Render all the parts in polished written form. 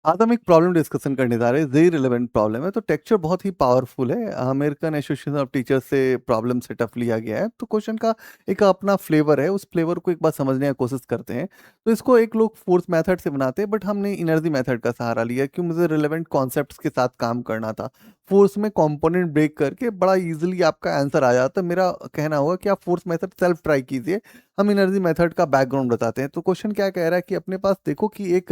आज हम एक प्रॉब्लम डिस्कशन करने जा रहे हैं, वेरी रिलेवेंट प्रॉब्लम है। तो टेक्सचर बहुत ही पावरफुल है। अमेरिकन एसोसिएशन ऑफ टीचर्स से प्रॉब्लम सेटअप लिया गया है। तो क्वेश्चन का एक अपना फ्लेवर है, उस फ्लेवर को एक बार समझने की कोशिश करते हैं। तो इसको एक लोग फोर्स मेथड से बनाते हैं, बट हमने एनर्जी मेथड का सहारा लिया क्यों, मुझे रिलेवेंट कॉन्सेप्ट्स के साथ काम करना था। फोर्स में कंपोनेंट ब्रेक करके बड़ा इजीली आपका आंसर आ जाता है। मेरा कहना होगा कि आप फोर्स मेथड सेल्फ ट्राई कीजिए, हम एनर्जी मेथड का बैकग्राउंड बताते हैं। तो क्वेश्चन क्या कह रहा है कि अपने पास देखो कि एक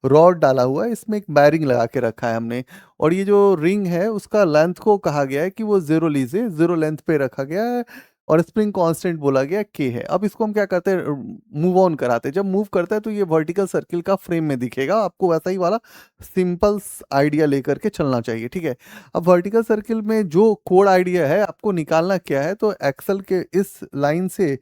रॉड डाला हुआ है, इसमें एक बैरिंग लगा के रखा है हमने, और ये जो रिंग है उसका लेंथ को कहा गया है कि वो 0 लीजिए, 0 लेंथ पे रखा गया है, और स्प्रिंग कांस्टेंट बोला गया के है। अब इसको हम क्या करते हैं, मूव ऑन कराते हैं। जब मूव करता है तो ये वर्टिकल सर्किल का फ्रेम में दिखेगा आपको, वैसा ही वाला सिंपल आइडिया लेकर के चलना चाहिए, ठीक है। अब वर्टिकल सर्किल में जो कोड आइडिया है आपको निकालना क्या है, तो एक्सल के इस लाइन से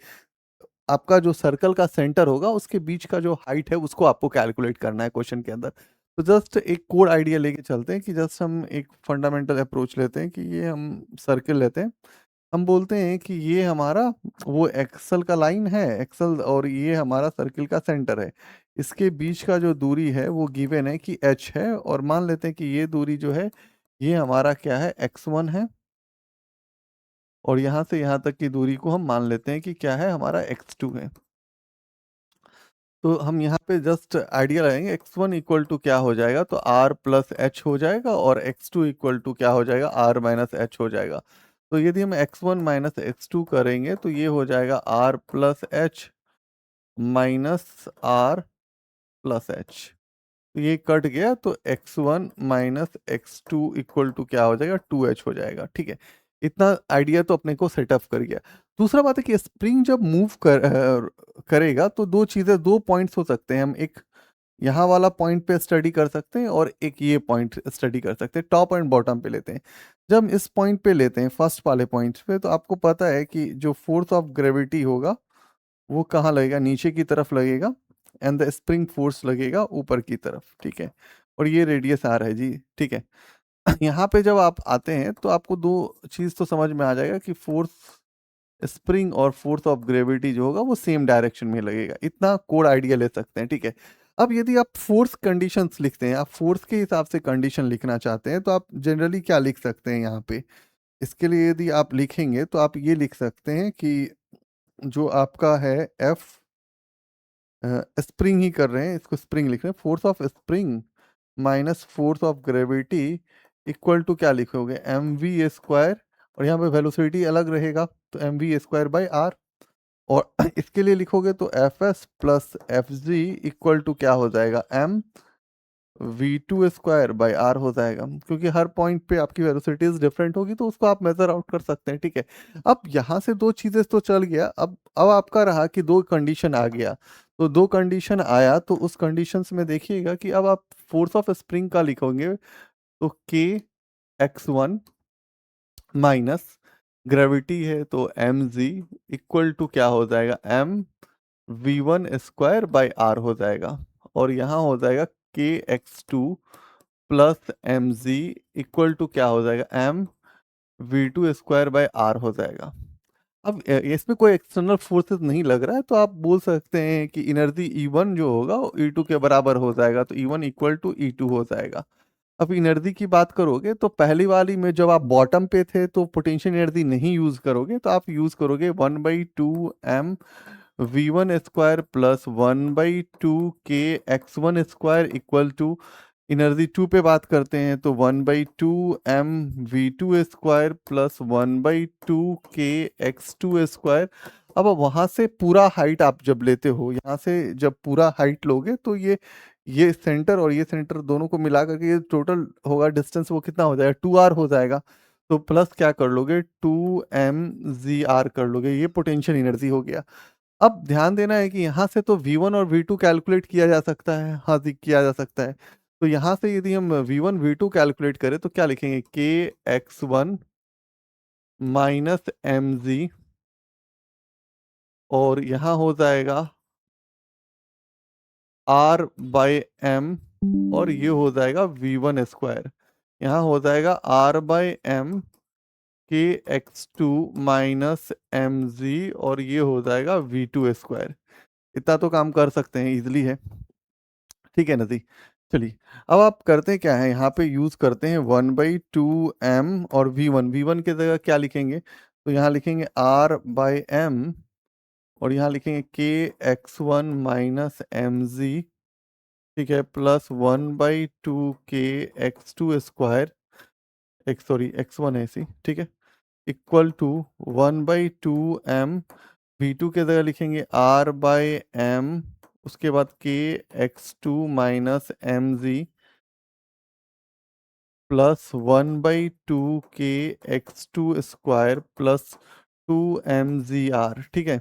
आपका जो सर्कल का सेंटर होगा उसके बीच का जो हाइट है उसको आपको कैलकुलेट करना है क्वेश्चन के अंदर। तो जस्ट एक कोड आइडिया लेके चलते हैं कि जस्ट हम एक फंडामेंटल अप्रोच लेते हैं कि ये हम सर्कल लेते हैं। हम बोलते हैं कि ये हमारा वो एक्सल का लाइन है, एक्सल, और ये हमारा सर्किल का सेंटर है। इसके बीच का जो दूरी है वो गिवन है कि h है, और मान लेते हैं कि ये दूरी जो है ये हमारा क्या है, x1 है, और यहाँ से यहाँ तक की दूरी को हम मान लेते हैं कि क्या है, हमारा x2 है। तो हम यहाँ पे जस्ट आइडिया लगाएंगे, x1 इक्वल टू क्या हो जाएगा, तो r प्लस एच हो जाएगा, और x2 इक्वल टू क्या हो जाएगा, r माइनस एच हो जाएगा। तो यदि हम x1 माइनस x2 करेंगे तो ये हो जाएगा r plus H minus r plus H. तो ये कट गया, तो x1 minus x2 equal to क्या हो जाएगा, 2h हो जाएगा, ठीक है। इतना आइडिया तो अपने को सेटअप कर गया। दूसरा बात है कि स्प्रिंग जब मूव करेगा तो दो चीज़ें, दो पॉइंट्स हो सकते हैं। हम एक यहाँ वाला पॉइंट पे स्टडी कर सकते हैं, और एक ये पॉइंट स्टडी कर सकते हैं, टॉप एंड बॉटम पे लेते हैं। जब हम इस पॉइंट पे लेते हैं, फर्स्ट वाले पॉइंट पे, तो आपको पता है कि जो फोर्स ऑफ ग्रेविटी होगा वो कहाँ लगेगा, नीचे की तरफ लगेगा, एंड द स्प्रिंग फोर्स लगेगा ऊपर की तरफ, ठीक है। और ये रेडियस आर है जी, ठीक है। यहाँ पे जब आप आते हैं तो आपको दो चीज तो समझ में आ जाएगा कि फोर्स स्प्रिंग और फोर्स ऑफ ग्रेविटी जो होगा वो सेम डायरेक्शन में लगेगा। इतना कोड आइडिया ले सकते हैं, ठीक है। अब यदि आप फोर्स कंडीशंस लिखते हैं, आप फोर्स के हिसाब से कंडीशन लिखना चाहते हैं, तो आप जनरली क्या लिख सकते हैं यहाँ पे। इसके लिए यदि आप लिखेंगे तो आप ये लिख सकते हैं कि जो आपका है एफ, स्प्रिंग ही कर रहे हैं, इसको स्प्रिंग लिख रहे हैं, force of spring minus force of gravity equal to क्या लिखोगे, एम वी स्क्वायर, और यहाँ पे वेलोसिटी अलग रहेगा तो M V square by R. और इसके लिए लिखोगे तो F S plus F G equal to क्या हो जाएगा, M V two square by R हो जाएगा। क्योंकि हर पॉइंट पे आपकी वेलोसिटीज डिफरेंट होगी तो उसको आप मेजर आउट कर सकते हैं, ठीक है। अब यहाँ से दो चीजें तो चल गया, अब आपका रहा कि दो कंडीशन आ गया। तो दो कंडीशन आया तो उस कंडीशंस में देखिएगा कि अब आप फोर्स ऑफ स्प्रिंग का लिखोगे तो के x1 माइनस ग्रेविटी है तो एम जी इक्वल टू क्या हो जाएगा, M V one square by R हो जाएगा। और यहाँ हो जाएगा के x2 plus M G equal to क्या हो जाएगा, M V two square by R हो जाएगा। अब इसमें कोई एक्सटर्नल फोर्सेस नहीं लग रहा है, तो आप बोल सकते हैं कि एनर्जी E1 जो होगा वो E2 के बराबर हो जाएगा, तो E1 इक्वल टू E2 हो जाएगा। अब एनर्जी की बात करोगे तो पहली वाली में जब आप बॉटम पे थे तो पोटेंशियल एनर्जी नहीं यूज करोगे, तो आप यूज करोगे 1/2 m v1 square plus 1/2 k x1 square equal to, energy 2 पे बात करते हैं तो 1/2 m v2 square plus 1/2 k x2 square. अब वहां से पूरा हाइट आप जब लेते हो, यहाँ से जब पूरा हाइट लोगे तो ये सेंटर और ये सेंटर दोनों को मिला करके ये टोटल होगा डिस्टेंस, वो कितना हो जाएगा, 2r हो जाएगा। तो प्लस क्या कर लोगे, 2mgr कर लोगे, ये पोटेंशियल एनर्जी हो गया। अब ध्यान देना है कि यहाँ से तो V1 और V2 कैलकुलेट किया जा सकता है, हाँ जी किया जा सकता है। तो यहाँ से यदि हम V1 V2 कैलकुलेट करें तो क्या लिखेंगे, के x1 माइनस एम जी, और यहाँ हो जाएगा r बाई एम, और ये हो जाएगा V1 स्क्वायर। यहाँ हो जाएगा r बाई एम के x2 माइनस एम जी, और ये हो जाएगा V2 स्क्वायर। इतना तो काम कर सकते हैं, इजिली है, ठीक है ना जी। चलिए, अब आप करते क्या हैं, यहाँ पे यूज़ करते हैं 1/2m और v1, v1 की जगह क्या लिखेंगे? तो यहाँ लिखेंगे r/m और यहाँ लिखेंगे kx1 माइनस mg, ठीक है, plus 1/2 kx2 square, x sorry x1 है ऐसी, ठीक है, इक्वल टू 1/2m, v2 की जगह लिखेंगे r/m, उसके बाद kx2 माइनस mg प्लस 1/2 के x2 स्क्वायर प्लस 2mgr, ठीक है।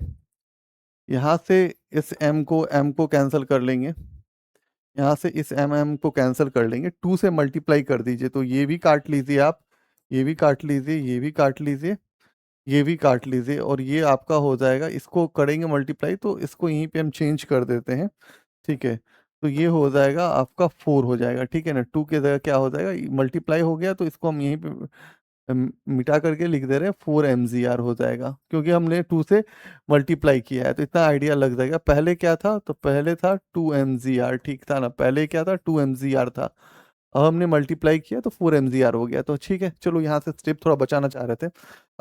यहाँ से इस m को कैंसिल कर लेंगे, यहाँ से इस m को कैंसिल कर लेंगे, 2 से मल्टीप्लाई कर दीजिए, तो ये भी काट लीजिए आप, ये भी काट लीजिए, ये भी काट लीजिए, ये भी काट लीजिए, और ये आपका हो जाएगा, इसको करेंगे मल्टीप्लाई तो इसको यहीं पे हम चेंज कर देते हैं, ठीक है। तो ये हो जाएगा आपका 4 हो जाएगा, ठीक है ना, 2 की जगह क्या हो जाएगा, मल्टीप्लाई हो गया तो इसको हम यहीं पे मिटा करके लिख दे रहे हैं, 4 mgr हो जाएगा, क्योंकि हमने 2 से मल्टीप्लाई किया है, तो इतना आइडिया लग जाएगा। पहले क्या था, तो पहले था 2 mgr, ठीक था ना, पहले क्या था 2 mgr था, अब हमने मल्टीप्लाई किया तो 4 mgr हो गया, तो ठीक है, चलो यहाँ से स्टेप थोड़ा बचाना चाह रहे थे।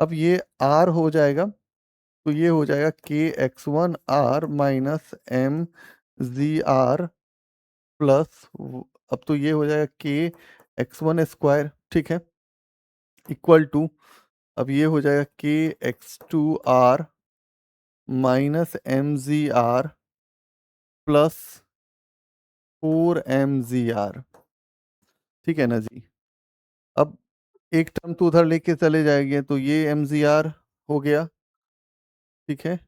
अब ये r हो जाएगा, तो ये हो जाएगा kx1r माइनस mgr प्लस, अब तो ये हो जाएगा kx1 स्क्वायर, ठीक है, इक्वल टू, अब ये हो जाएगा kx2r minus mgr plus 4 mgr, ठीक है ना जी। अब एक टर्म तो उधर लेके चले जाएंगे, तो ये mgr हो गया, ठीक है,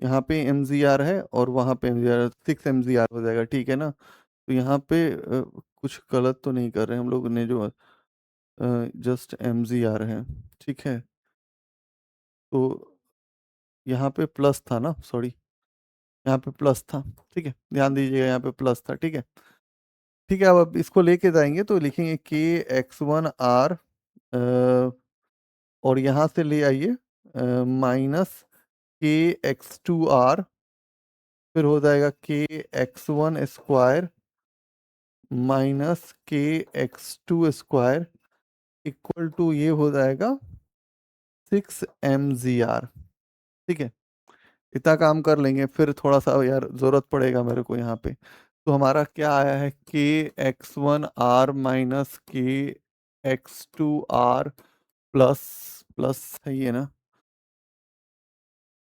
यहाँ पे mgr है और वहाँ पे mgr, 6 mgr हो जाएगा, ठीक है ना। तो यहाँ पे कुछ गलत तो नहीं कर रहे हम लोग ने, जो जस्ट mgr है, ठीक है, तो यहाँ पे प्लस था ना, सॉरी, यहाँ पे प्लस था, ठीक है, ध्यान दीजिएगा, यहाँ पे प्लस था, ठीक है, ठीक है। अब इसको लेके जाएंगे तो लिखेंगे kx1r, और यहाँ से ले आइए माइनस kx2r, फिर हो जाएगा kx1 square minus kx2 square equal to, ये हो जाएगा 6 mgr, ठीक है। इतना काम कर लेंगे, फिर थोड़ा सा यार जरूरत पड़ेगा मेरे को यहाँ पे, तो हमारा क्या आया है, kx1r minus kx2r plus, plus है ये ना,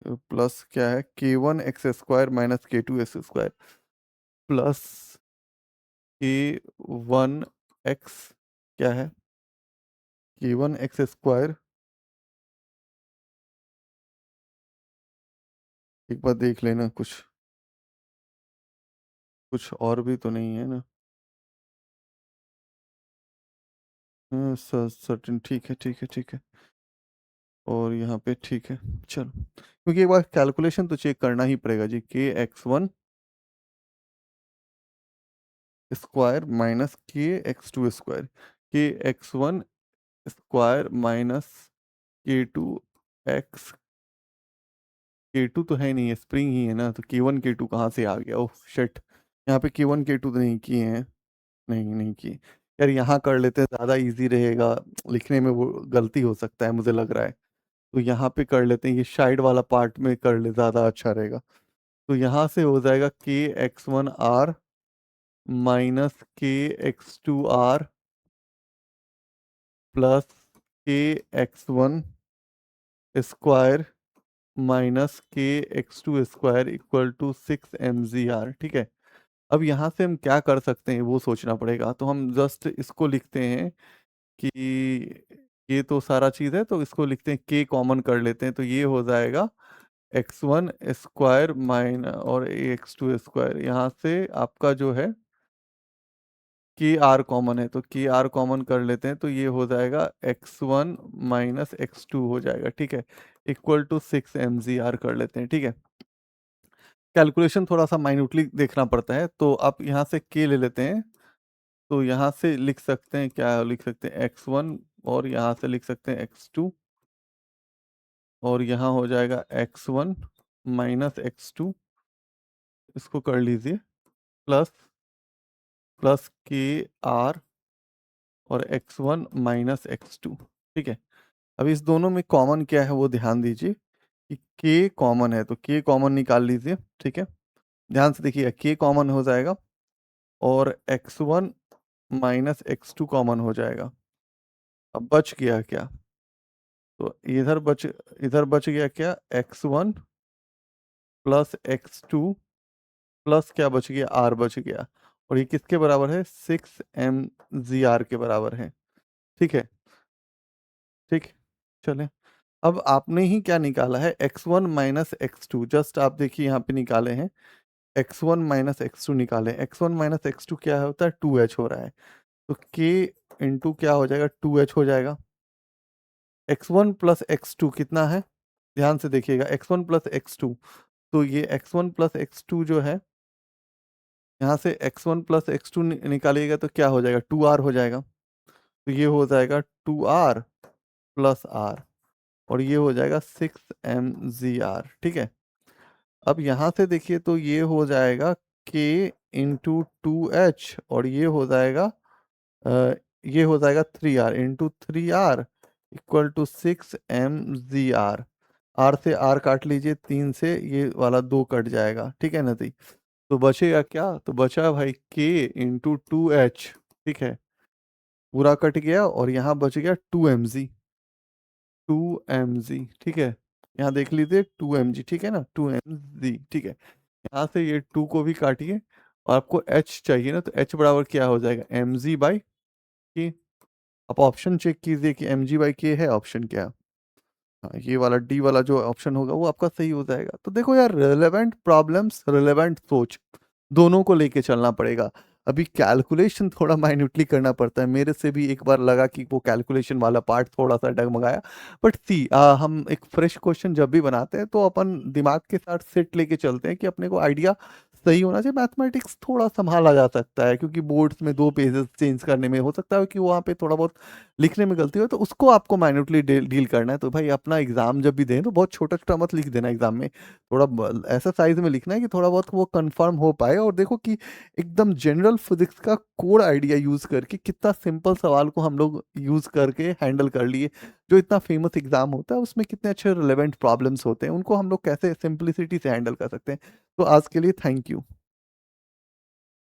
प्लस क्या है, k1 x square minus k2 x square plus k1 x, क्या है, k1 x स्क्वायर, एक बार देख लेना, कुछ कुछ और भी तो नहीं है ना, सर्टेन, ठीक है, ठीक है, ठीक है, और यहाँ पे ठीक है, चलो, क्योंकि एक बार कैलकुलेशन तो चेक करना ही पड़ेगा जी, kx1 square minus kx2 square, kx1 square minus k2 x, k2 तो है नहीं है, स्प्रिंग ही है ना, तो k1 k2 कहाँ से आ गया, ओह शिट, यहाँ पे k1 k2 तो नहीं किए हैं, नहीं नहीं किए यार, यहाँ कर लेते हैं, ज़्यादा इजी रहेगा, लिखने में वो गलती हो सकता है मुझे लग रहा है, तो यहाँ पे कर लेते हैं, ये साइड वाला पार्ट में कर ले, ज़्यादा अच्छा रहेगा। तो यहाँ से हो जाएगा kx1r minus kx2r plus kx1 square minus kx2 square equal to 6 mgr, ठीक है। अब यहाँ से हम क्या कर सकते हैं वो सोचना पड़ेगा, तो हम जस्ट इसको लिखते हैं कि ये तो सारा चीज़ है, तो इसको लिखते हैं, k कॉमन कर लेते हैं, तो ये हो जाएगा x1 स्क्वायर माइन और x2 स्क्वायर, यहाँ से आपका जो है के आर कॉमन है, तो के आर कॉमन कर लेते हैं, तो ये हो जाएगा x1 माइनस x2 हो जाएगा, ठीक है, इक्वल टू 6 mgr कर लेते हैं, ठीक है। कैलकुलेशन थोड़ा सा माइन्यूटली देखना पड़ता है, तो आप यहाँ से k ले लेते हैं, तो यहाँ से लिख सकते हैं, क्या लिख सकते हैं, x1, और यहाँ से लिख सकते हैं x2, और यहाँ हो जाएगा x1 माइनस x2, इसको कर लीजिए, प्लस प्लस के आर और x1 माइनस x2। ठीक है, अब इस दोनों में कॉमन क्या है वो ध्यान दीजिए कि k कॉमन है, तो k कॉमन निकाल लीजिए। ठीक है, ध्यान से देखिएगा, k कॉमन हो जाएगा और x1 माइनस x2 कॉमन हो जाएगा। अब बच गया क्या? तो इधर बच गया क्या? x1 प्लस x2 प्लस क्या बच गया? r बच गया। और ये किसके बराबर है? 6 mgr के बराबर है। ठीक है, ठीक, चले। अब आपने ही क्या निकाला है? x1 माइनस x2, जस्ट आप देखिए यहाँ पे निकाले हैं, x1 माइनस x2 निकाले। x1 माइनस x2 क्या होता है? 2h हो रहा है, तो k इंटू क्या हो जाएगा? 2h हो जाएगा। x1 प्लस x2 कितना है? ध्यान से देखिएगा, x1 प्लस x2, तो ये x1 प्लस x2 जो है, यहाँ से x1 प्लस x2 निकालिएगा तो क्या हो जाएगा? 2r हो जाएगा। तो ये हो जाएगा 2r प्लस r, और ये हो जाएगा 6 mgr। ठीक है, अब यहाँ से देखिए तो ये हो जाएगा k इंटू 2h, और ये हो जाएगा ये हो जाएगा 3r into 3r equal to 6 mgr। r से r काट लीजिए, 3 से ये वाला 2 कट जाएगा। ठीक है ना जी? तो बचेगा क्या? तो बचा भाई k इंटू 2h। ठीक है, पूरा कट गया और यहाँ बच गया 2 mg। 2 mg, ठीक है, यहाँ देख लीजिए 2 mg। ठीक है ना, 2 mg। ठीक है, यहाँ से ये 2 को भी काटिए, और आपको h चाहिए ना, तो h बराबर क्या हो जाएगा? mg by k। आप ऑप्शन चेक कीजिए कि mg बाई k है ऑप्शन क्या है। हाँ, ये वाला डी वाला जो ऑप्शन होगा वो आपका सही हो जाएगा। तो देखो यार, रिलेवेंट प्रॉब्लम्स, रिलेवेंट सोच, दोनों को लेके चलना पड़ेगा। अभी कैलकुलेशन थोड़ा माइन्यूटली करना पड़ता है, मेरे से भी एक बार लगा कि वो कैलकुलेशन वाला पार्ट थोड़ा सा डगमगाया। बट सी हम एक फ्रेश क्वेश्चन जब भी बनाते हैं तो अपन दिमाग के साथ सेट लेके चलते हैं कि अपने को आइडिया सही होना चाहिए। मैथमेटिक्स थोड़ा संभाला जा सकता है, क्योंकि बोर्ड्स में 2 पेजेस चेंज करने में हो सकता है कि वहाँ पे थोड़ा बहुत लिखने में गलती हो, तो उसको आपको माइन्यूटली डील करना है। तो भाई अपना एग्जाम जब भी दें तो बहुत छोटा छोटा मत लिख देना एग्जाम में, थोड़ा ऐसा साइज में लिखना है कि थोड़ा बहुत वो कंफर्म हो पाए। और देखो कि एकदम जनरल फिजिक्स का कोड आइडिया यूज करके कितना सिंपल सवाल को हम लोग यूज करके हैंडल कर लिए। जो इतना फेमस एग्जाम होता है उसमें कितने अच्छे रिलेवेंट प्रॉब्लम्स होते हैं, उनको हम लोग कैसे सिंपलिसिटी से हैंडल कर सकते हैं। तो आज के लिए थैंक यू।